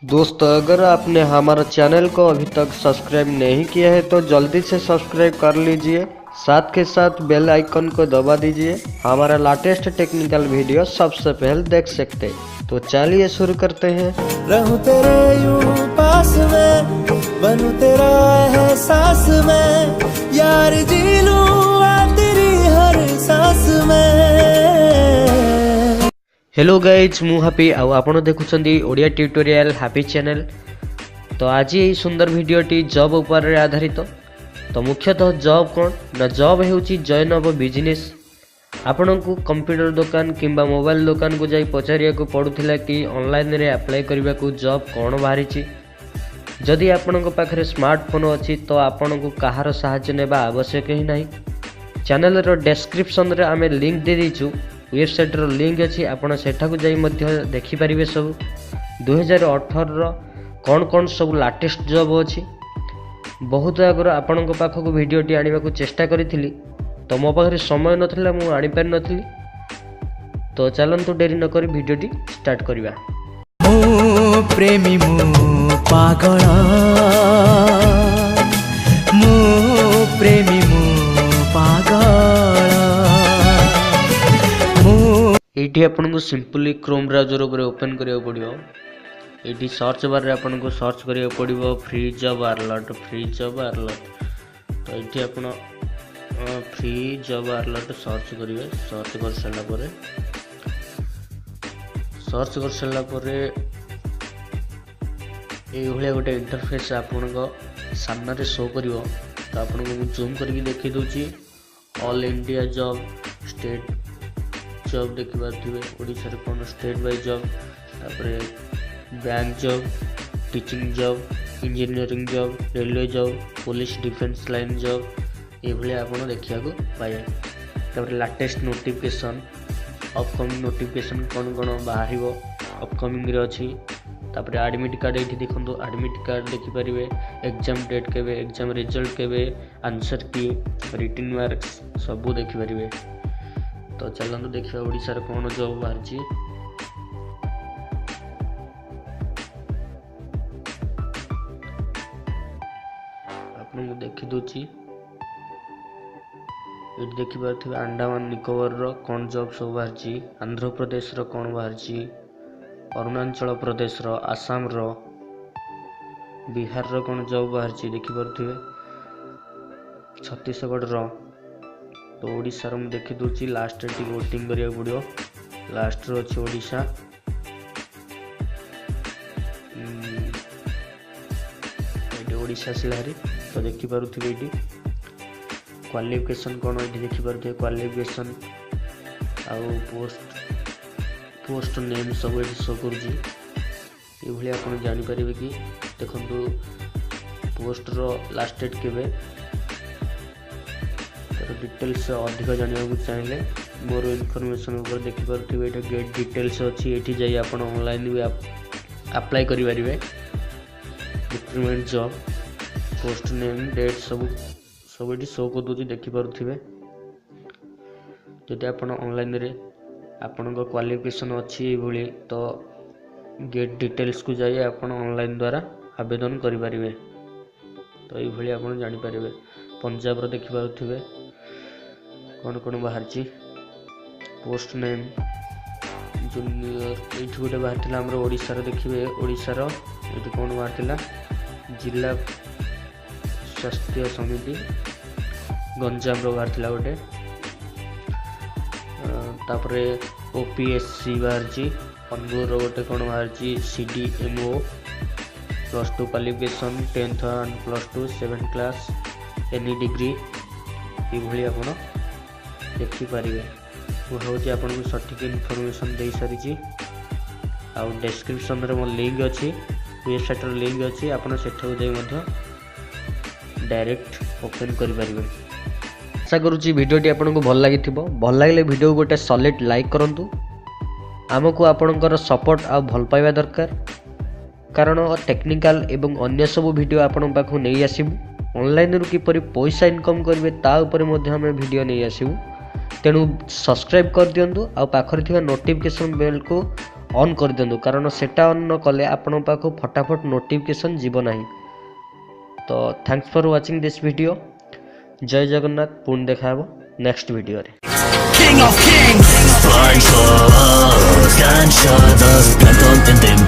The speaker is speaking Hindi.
दोस्तों, अगर आपने हमारा चैनल को अभी तक सब्सक्राइब नहीं किया है तो जल्दी से सब्सक्राइब कर लीजिए। साथ के साथ बेल आइकन को दबा दीजिए। हमारा लेटेस्ट टेक्निकल वीडियो सबसे पहले देख सकते हैं। तो चलिए शुरू करते हैं। रहूं तेरे यूं पास में, बनूं तेरा एहसास में, यार जी लूं तेरी हर सांस में। हेलो गाइज, मु हापी आउ आपण देखुछंदी ओडिया ट्यूटोरियल हैप्पी चैनल। तो आज ये सुंदर वीडियोटी जॉब ऊपर आधारित। तो मुख्यतः जॉब कौन ना, जॉब हेउची जॉइन ऑफ बिजनेस। आपण को कंप्यूटर दुकान किंबा मोबाइल दुकान को जाई पचारिया को पड़ुथिला कि ऑनलाइन रे अप्लाई करबा को जॉब कौन बाहरी। जदि आपण को पाखरे स्मार्टफोन अछि तो आपण को कहार सहायता नेबा आवश्यक ही नहीं। चैनल रो डिस्क्रिप्शन रे आमे लिंक दे दीचु। वेबसाइट रो लिंक अछि, आपण सेठा को जाई मध्य देखि परिबे। सब 2018 रो कौन कौन सब लेटेस्ट जॉब अछि। बहुत आगर आपण को पाखक वीडियोटी आनिबा को चेष्टा करिथिली, तो मो पाखरे समय नथिला, मु आनि पारि नथिली। तो चलंतु डेरी न करी वीडियोटी स्टार्ट करिबा। मु प्रेमी मु पागल, मु प्रेमी मु पागल। एठी आपन को सिंपली क्रोम ब्राउजर ऊपर ओपन करियो पड़ियो। एठी सर्च बार रे आपन को सर्च करियो पड़ियो free job alert, free job alert. तो एठी आपन फ्री जॉब अलर्ट सर्च करिवे। सर्च कर सला परे ए भलिया गोटे इंटरफेस आपन को सामने रे शो करियो। तो आपन को जूम करके देखि दोची all India job, state job देखि पारथिबे। ओडिसा रे कोन स्टेट वाइज जॉब, तापरे bank job, teaching job, engineering job, railway job, police defence line job, ए भलिया आपन देखिया को पाए। तापरे लेटेस्ट नोटिफिकेशन, अपकमिंग नोटिफिकेशन कोन कोन बाहरिबो अपकमिंग रे अछि। तापरे एडमिट कार्ड एठी देखंतु, एडमिट कार्ड देखि परिबे। एग्जाम डेट केबे, एग्जाम रिजल्ट केबे, आंसर की, रिटन मार्क्स सब देखि परिबे। तो चलंतु देखिबा ओडिसा रे कोन जॉब बाहरची। आपन को देखि दोची एठी देखि पारथिबे अंडमान निकोबर रो कोन जॉब सब बाहरची, आंध्र प्रदेश रो कोन बाहरची, अरुणाचल प्रदेश रो, आसाम रो, बिहार रो कोन जॉब बाहरची देखि पारथिबे, छत्तीसगढ़ रो। तो ओडिसा रो देखि दोची। लास्ट टी वोटिंग करिया पड़ियो। लास्ट रो अछि ओडिसा। एटी ओडिसा सिलारी। तो देखि पारुथिबे एटी क्वालिफिकेशन कोन एटी देखि पारुथिबे। क्वालिफिकेशन आउ पोस्ट नेम सब एटी शो करूची। ए भली आपण जानि परिबे कि देखंतु पोस्ट रो लास्ट डेट केबे। डिटेल्स अधिक जानिया को चाहिए मोर इनफॉरमेशन ऊपर देखि पारथिबे। एटा गेट डिटेल्स अछि। एठी जाई आपण ऑनलाइन भी अप्लाई करि परिबे। Recruitment job, post name, date सब एठी शो कर दोची देखि पारथिबे। जदि आपण ऑनलाइन रे आपण को क्वालिफिकेशन अछि ए भली, तो गेट डिटेल्स को जाई आपण ऑनलाइन द्वारा आवेदन करि परिबे। तो ए भली आपण जानि परिबे। पंजाब रो देखि पारथिबे कौन कौन बाहरची। पोस्ट नेम जूनियर एठी गोटे बाहर हमर ओडिसा रो देखिबे। ओडिसा रो एठी कौन बाहर जिला स्वास्थ्य समिति गंजाम रो बाहर गोटे। तापरे ओपीएससी बाहरची। अनुगुल रो गोटे कौन बाहरची CDMO. +2 qualification 10th and +2 7th class, any degree ये भली आपण देखि पारिबे। मु होची आपण को सटीक इनफॉरमेशन दे सारिची। आ डिस्क्रिप्शन रे मो लिंक अछि, वेबसाइट रो लिंक अछि। आपण सेठो जाई मध्य डायरेक्ट ओपन करि पारिबे। आशा करूची वीडियोटी आपण को भल लागिथिबो। भल लागले वीडियो गोटे सॉलिड लाइक करंतु। हमकु आपणकर सपोर्ट आ भल पाइबा दरकार, कारण टेक्निकल एवं अन्य सब वीडियो आपण पाखु नै आसीबु। ऑनलाइन रु किपरि पैसा इनकम करिवे ता ऊपर मध्ये हम वीडियो नै आसीबु। तेणु सब्सक्राइब कर दियंतु आ पाखरे थिबा नोटिफिकेशन बेल को ऑन कर दिंतु कारण सेटा ऑन न कले आपण पाखु फटाफट नोटिफिकेशन जीव नाही। तो thanks for watching this video. जय जगन्नाथ। पुणी देखा नेक्स्ट वीडियो रे। King of Kings, flying colors, gunshots, gun in them